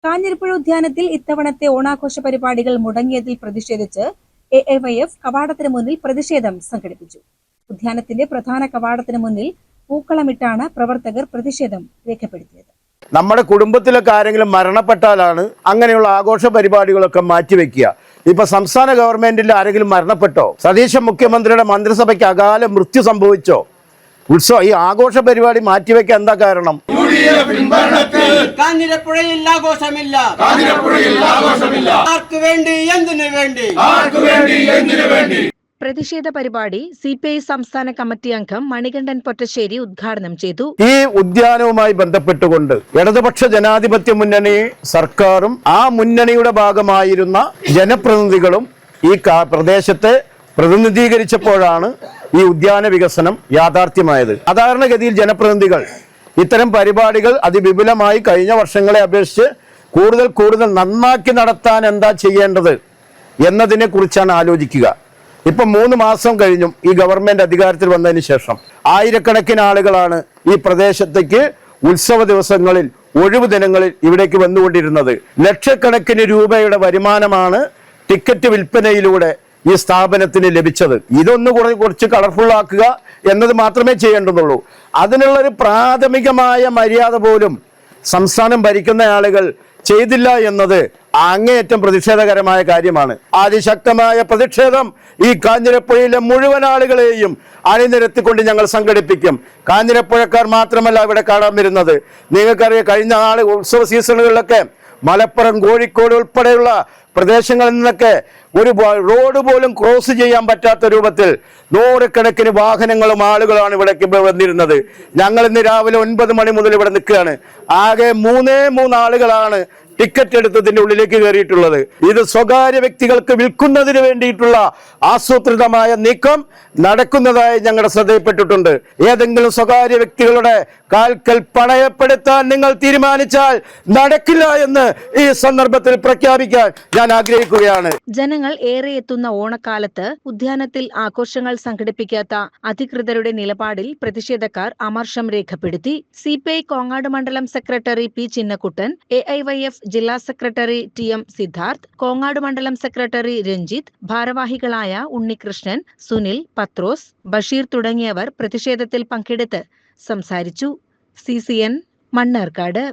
കാഞ്ഞിരപ്പുഴ ഉദ്യാനത്തിൽ ഇത്തവണത്തെ ഓണാഘോഷ പരിപാടികൾ മുടങ്ങിയതിൽ പ്രതിഷേധിച്ച് AIYF കവാടത്തിന് മുന്നിൽ പ്രതിഷേധം സംഘടിപ്പിച്ചു. ഉദ്യാനത്തിന്റെ പ്രധാന കവാടത്തിന് മുന്നിൽ പൂക്കളമിട്ടാണ് പ്രവർത്തകർ പ്രതിഷേധം രേഖപ്പെടുത്തിയത്. നമ്മുടെ കുടുംബത്തിലൊക്കെ ആരെങ്കിലും മരണപ്പെട്ടാലാണ് അങ്ങനെയുള്ള ആഘോഷ പരിപാടികളൊക്കെ മാറ്റിവെക്കുക. ഇപ്പൊ സംസ്ഥാന ഗവൺമെന്റിൽ ആരെങ്കിലും മരണപ്പെട്ടോ, സതീശൻ മുഖ്യമന്ത്രിയുടെ മന്ത്രിസഭയ്ക്ക് അകാല മൃത്യു സംഭവിച്ചോ, ഈ ആഘോഷ പരിപാടി മാറ്റിവെക്കാൻ എന്താ കാരണം? കാഞ്ഞിരപ്പുഴയിൽ ആഘോഷമില്ല. ആർക്ക് വേണ്ടി, എന്തിനു വേണ്ടി? പ്രതിഷേധ പരിപാടി CPI സംസ്ഥാന കമ്മിറ്റി അംഗം മണികണ്ഠൻ പൊറ്റശ്ശേരി ഉദ്ഘാടനം ചെയ്തു. ഈ ഉദ്യാനവുമായി ബന്ധപ്പെട്ടുകൊണ്ട് ഇടതുപക്ഷ ജനാധിപത്യ മുന്നണി സർക്കാരും ആ മുന്നണിയുടെ ഭാഗമായിരുന്ന ജനപ്രതിനിധികളും ഈ പ്രദേശത്തെ പ്രതിനിധീകരിച്ചപ്പോഴാണ് ഈ ഉദ്യാന വികസനം യാഥാർത്ഥ്യമായത്. സാധാരണഗതിയിൽ ജനപ്രതിനിധികൾ ഇത്തരം പരിപാടികൾ അതിവിപുലമായി കഴിഞ്ഞ വർഷങ്ങളെ അപേക്ഷിച്ച് കൂടുതൽ നന്നാക്കി നടത്താൻ എന്താ ചെയ്യേണ്ടത് എന്നതിനെ കുറിച്ചാണ് ആലോചിക്കുക. ഇപ്പം 3 മാസം കഴിഞ്ഞു ഈ ഗവൺമെന്റ് അധികാരത്തിൽ വന്നതിന് ശേഷം. ആയിരക്കണക്കിന് ആളുകളാണ് ഈ പ്രദേശത്തേക്ക് ഉത്സവ ദിവസങ്ങളിൽ, ഒഴിവു ദിനങ്ങളിൽ ഇവിടേക്ക് വന്നുകൊണ്ടിരുന്നത്. ലക്ഷക്കണക്കിന് രൂപയുടെ വരുമാനമാണ് ടിക്കറ്റ് വിൽപ്പനയിലൂടെ ഈ സ്ഥാപനത്തിന് ലഭിച്ചത്. ഇതൊന്ന് കുറച്ച് കളർഫുൾ ആക്കുക എന്നത് മാത്രമേ ചെയ്യേണ്ടതുള്ളൂ. അതിനുള്ളൊരു പ്രാഥമികമായ മര്യാദ പോലും സംസ്ഥാനം ഭരിക്കുന്ന ആളുകൾ ചെയ്തില്ല എന്നത് അങ്ങേയറ്റം പ്രതിഷേധകരമായ കാര്യമാണ്. അതിശക്തമായ പ്രതിഷേധം ഈ കാഞ്ഞിരപ്പുഴയിലെ മുഴുവൻ ആളുകളെയും അണിനിരത്തിക്കൊണ്ട് ഞങ്ങൾ സംഘടിപ്പിക്കും. കാഞ്ഞിരപ്പുഴക്കാർ മാത്രമല്ല ഇവിടെ കാണാൻ വരുന്നത്. നിങ്ങൾക്കറിയാം, കഴിഞ്ഞ ഉത്സവ സീസണുകളിലൊക്കെ മലപ്പുറം, കോഴിക്കോട് ഉൾപ്പെടെയുള്ള പ്രദേശങ്ങളിൽ നിന്നൊക്കെ ഒരു റോഡ് പോലും ക്രോസ് ചെയ്യാൻ പറ്റാത്ത രൂപത്തിൽ നൂറുകണക്കിന് വാഹനങ്ങളും ആളുകളാണ് ഇവിടേക്ക് വന്നിരുന്നത്. ഞങ്ങൾ ഇന്ന് രാവിലെ 9 മണി മുതൽ ഇവിടെ നിൽക്കുകയാണ്. ആകെ 3 ആളുകളാണ് ടിക്കറ്റ് എടുത്തതിന്റെ ഉള്ളിലേക്ക് കയറിയിട്ടുള്ളത്. ഇത് സ്വകാര്യ വ്യക്തികൾക്ക് വിൽക്കുന്നതിന് വേണ്ടിയിട്ടുള്ള ആസൂത്രിതമായ നീക്കം നടക്കുന്നതായി ഞങ്ങളുടെ ശ്രദ്ധയിൽപ്പെട്ടിട്ടുണ്ട്. ഏതെങ്കിലും സ്വകാര്യ വ്യക്തികളുടെ കാൽക്കൽ പണയപ്പെടുത്താൻ നിങ്ങൾ തീരുമാനിച്ചാൽ നടക്കില്ല എന്ന് ഈ സന്ദർഭത്തിൽ പ്രഖ്യാപിക്കാൻ ഞാൻ ആഗ്രഹിക്കുകയാണ്. ജനങ്ങൾ ഏറെ എത്തുന്ന ഓണക്കാലത്ത് ഉദ്യാനത്തിൽ ആഘോഷങ്ങൾ സംഘടിപ്പിക്കാത്ത അധികൃതരുടെ നിലപാടിൽ പ്രതിഷേധക്കാർ അമർഷം രേഖപ്പെടുത്തി. CPI കോങ്ങാട് മണ്ഡലം സെക്രട്ടറി P. ചിന്നക്കുട്ടൻ, AIYF ജില്ലാ സെക്രട്ടറി TM സിദ്ധാർത്ഥ്, കോങ്ങാട് മണ്ഡലം സെക്രട്ടറി രഞ്ജിത്ത്, ഭാരവാഹികളായ ഉണ്ണികൃഷ്ണൻ, സുനിൽ, പത്രോസ്, ബഷീർ തുടങ്ങിയവർ പ്രതിഷേധത്തിൽ പങ്കെടുത്ത് സംസാരിച്ചു. CCN മണ്ണാർക്കാട്.